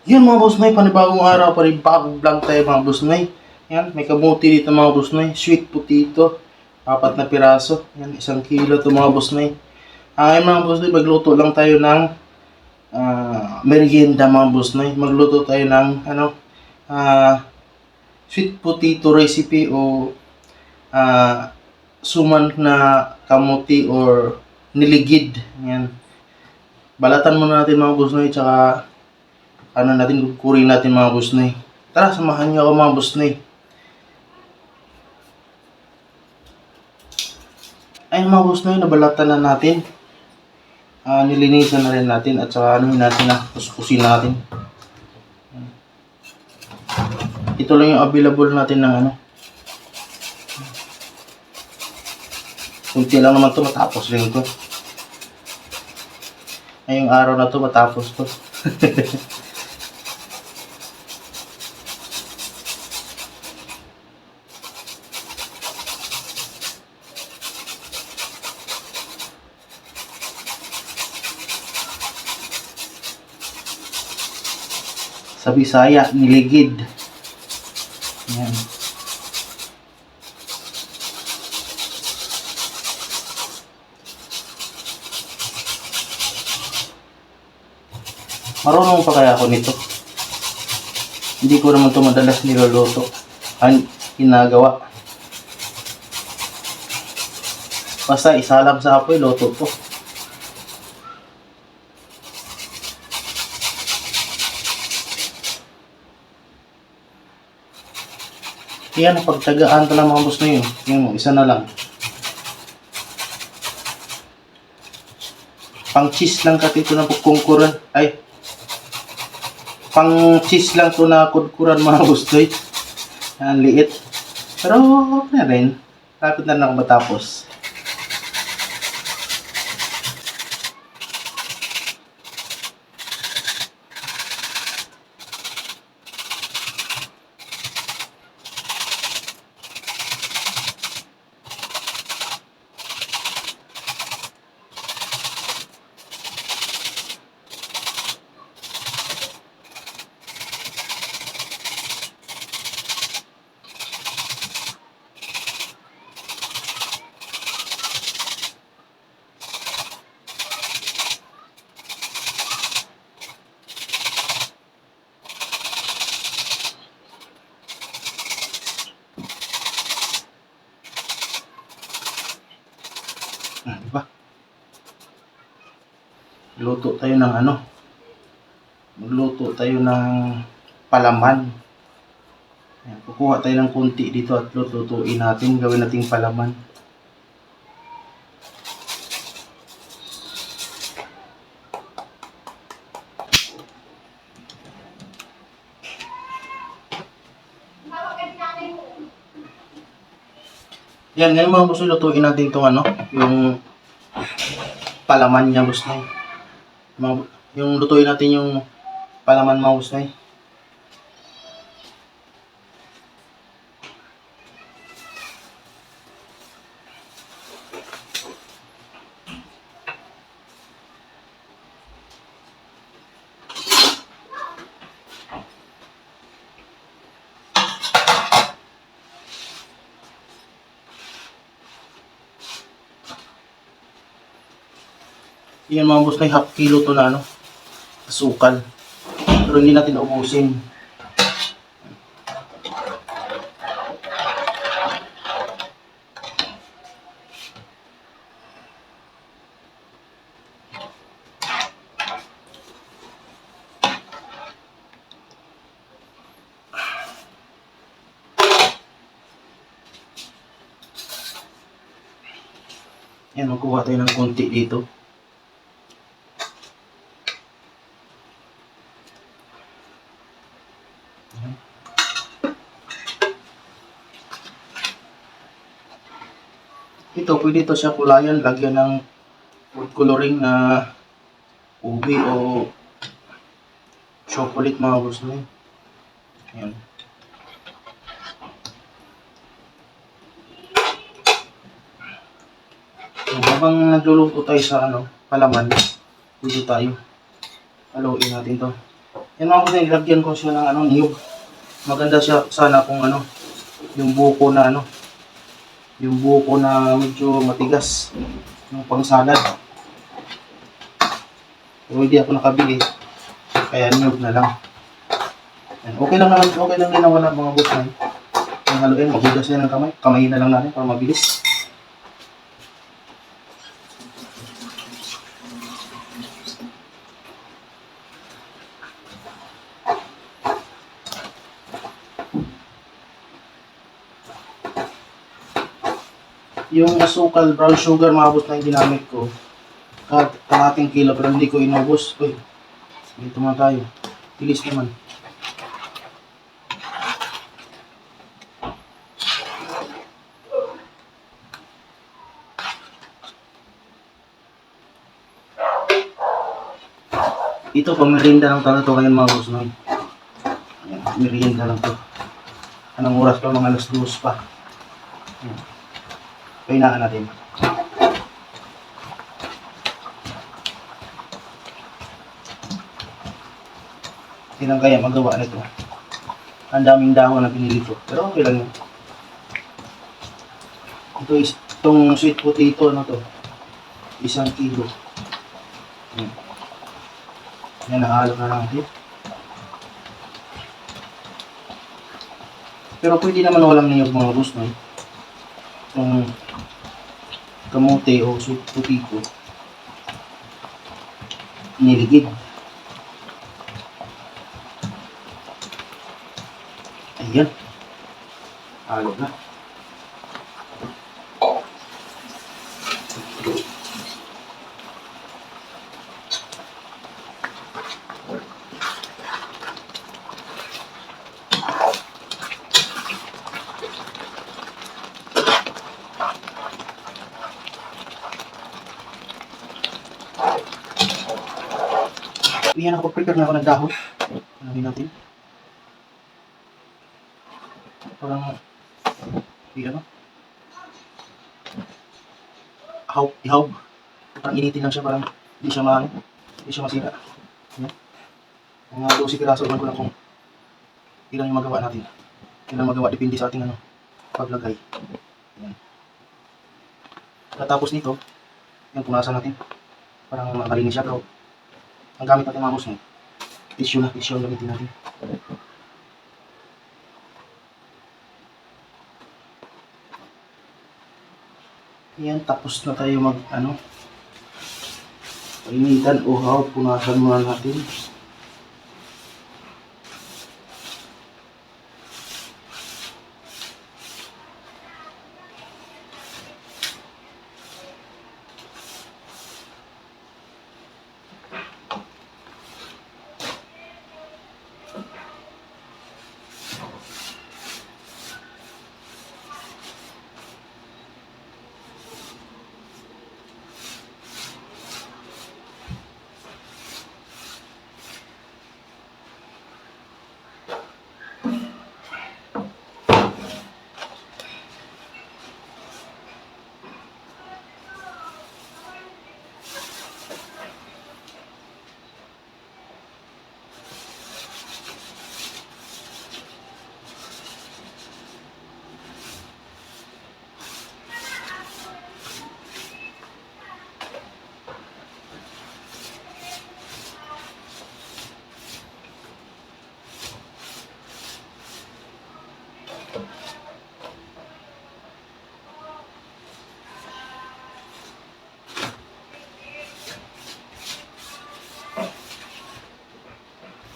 Yan mga boss Noy, panibagong araw, panibagong vlog tayo mga boss Noy. Yan, may kamuti dito mga boss Noy, sweet potato, 4 na piraso. Yan, 1 kilo to mga boss Noy. Ay mga boss Noy, magluto lang tayo ng merienda mga boss Noy. Magluto tayo ng sweet potato recipe o suman na kamuti or niligid. Yan. Balatan muna natin mga boss Noy, tsaka kukurin natin mga boss Noy. Tara, samahan niyo ako mga boss Noy. Ayun mga boss Noy, nabalatan na natin. Nilinisan na rin natin at saka kuskusin natin. Ito lang yung available natin ng kunti lang naman to, matapos rin to. Ngayong araw na to, matapos to. Sa Bisaya, niligid. Yan. Marunong pa kaya ako nito? Hindi ko naman ito madalas niluluto. Ginagawa. Basta isalam sa apoy, luto to. Kaya napagtagaan ko lang mga boss na yun. Yung isa na lang. Pang cheese lang kasi ito na kungkuran. Ay. Pang cheese lang ito na kudkuran mga boss na yun. Ang liit. Pero okay na rin. Lapit na lang matapos. Diba? Luto tayo ng magluto tayo ng palaman. Ayan, kukuha tayo ng kunti dito at lutuin natin, gawin nating palaman. Yan, ngayon mga boss, lutuin natin itong yung palaman niya boss na. Yung lutuin natin yung palaman mga boss na. Yan mga boss na, 1/2 kilo to na asukal. Pero hindi natin ubusin. Yan, magkuha tayo ng konti dito. Ito, pwede ito siya kulayan, lagyan ng food coloring na ubi o chocolate mga boss na yun. Ayan. So, habang nagluluto tayo sa palaman, dito tayo. Haluin natin to. Yan mga boss noy, nilagyan ko siya ng niyog. Maganda siya sana kung yung buko na yung buko na medyo matigas. Yung pang salad. Pero hindi ako nakabili. Kaya niyog na lang. Yan. Okay lang naman, okay lang din naman mga boss noy. Yung haluin, maghugas yan ng kamay. Kamayin na lang natin para mabilis. Yung asukal, brown sugar, mga boss na yung ginamit ko. Kalahating kilo, pero hindi ko inubos. Uy, dito na tayo. Bilis naman. Ito, pang merienda lang talaga ito ngayon mga boss na. Merienda lang to. Anong oras pa? Mga alas 2 pa. Pahinaan natin. Hindi lang kaya magawa nito. Ang daming dahon na pinili ko. Pero okay lang yun. Ito is itong sweet potato na to. 1 kilo. Yan, nahalo na natin. Pero pwede naman walang niyog mga boss no? Itong kamote o sweet potato. Niligid. Ayan. Halo na. Yan, nakapag-prepare na ako ng dahon. Alamin natin. Parang, ihawb. Parang initin lang siya, parang hindi siya masira. Yan. Mga 12 piraso, iwan ko lang kung ilan yung magawa natin. Ilan magawa, depende sa ating paglagay. Yan. Tapos nito, yan, punasan natin. Parang malinis siya, pero ang gamit natin mga boss mo, tissue ang gamitin natin. Yan, tapos na tayo painitan o punasan muna natin.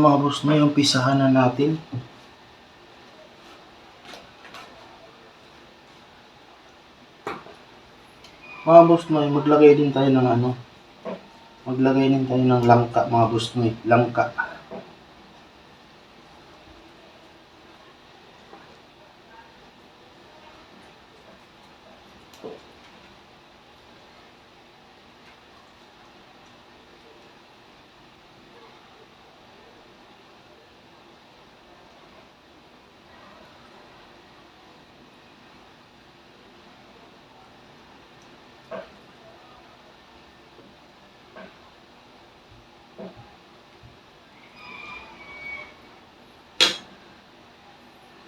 Mga boss na yung pisahan na natin. Mga boss na maglagay din tayo ng langka mga boss na langka.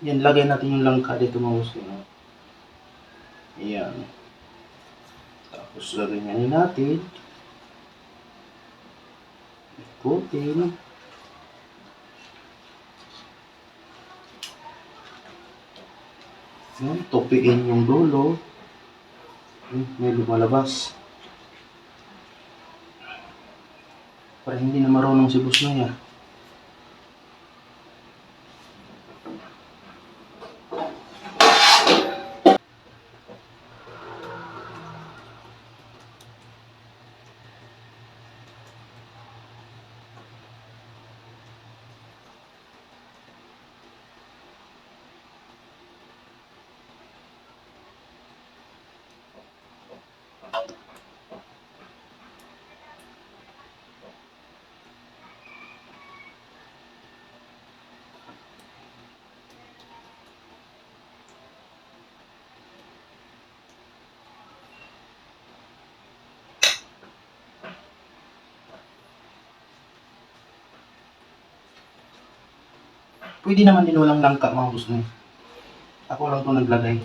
Yan, lagay natin yung langka dito mga boss no? Ayan. Tapos gaganyanin natin. Ikutin. Yan, tupiin yung dulo. May lumalabas. Para hindi na marunong si boss na yan. Pwede naman din walang langka mga boss na. Ako lang to naglagay.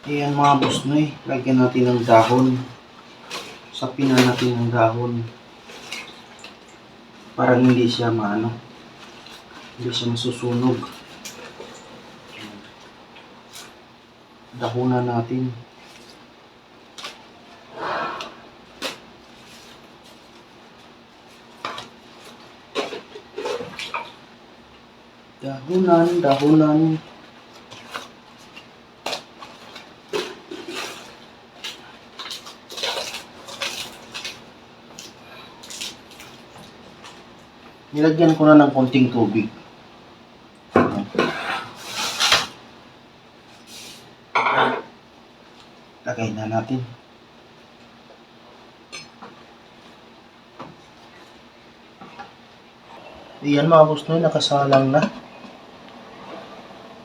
Ayan mga boss na lagyan natin ng dahon. Sapin na natin ng dahon. Para hindi siya hindi siya masusunog. Dahunan natin. Dahunan. Nilagyan ko na ng konting tubig. Lagay na natin. Ayan mga boss na nakasalang na.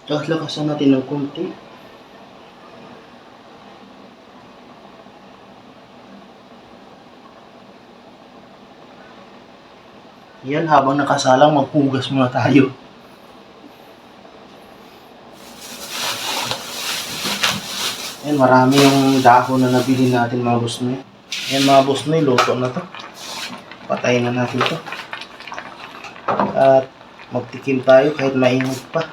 Tapos lakasan natin ng konti. Yan, habang nakasalang, maghugas muna tayo. Yan, marami yung dahon na nabili natin mga boss na. Yan mga boss na, luto na to. Patayin na natin to. At magtikim tayo kahit mainit pa.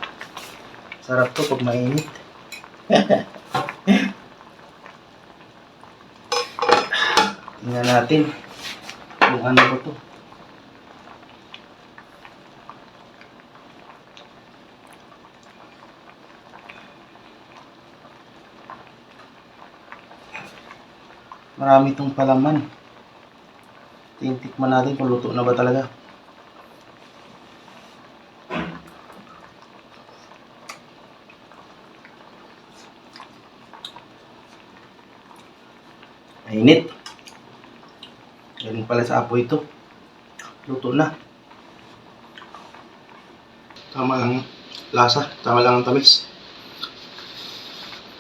Sarap to pag mainit. Tingnan natin kung ano ba to. Marami itong palaman. Tikman natin kung luto na ba talaga. Mainit. Galing pala sa apoy ito. Luto na. Tama lang lasa. Tama lang ang tamis.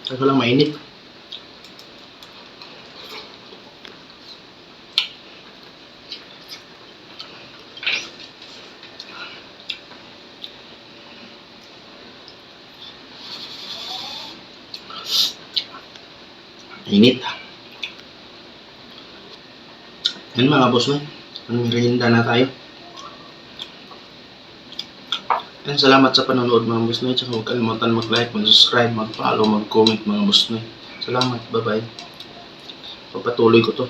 Kaso lang mainit. Init. Yan mga boss, no? Merienda na tayo. Yan, salamat sa panonood mga boss, no? Tsaka huwag kalimutan mag-like, mag-subscribe, mag-follow, mag-comment mga boss, no? Salamat, bye-bye. Papatuloy ko to.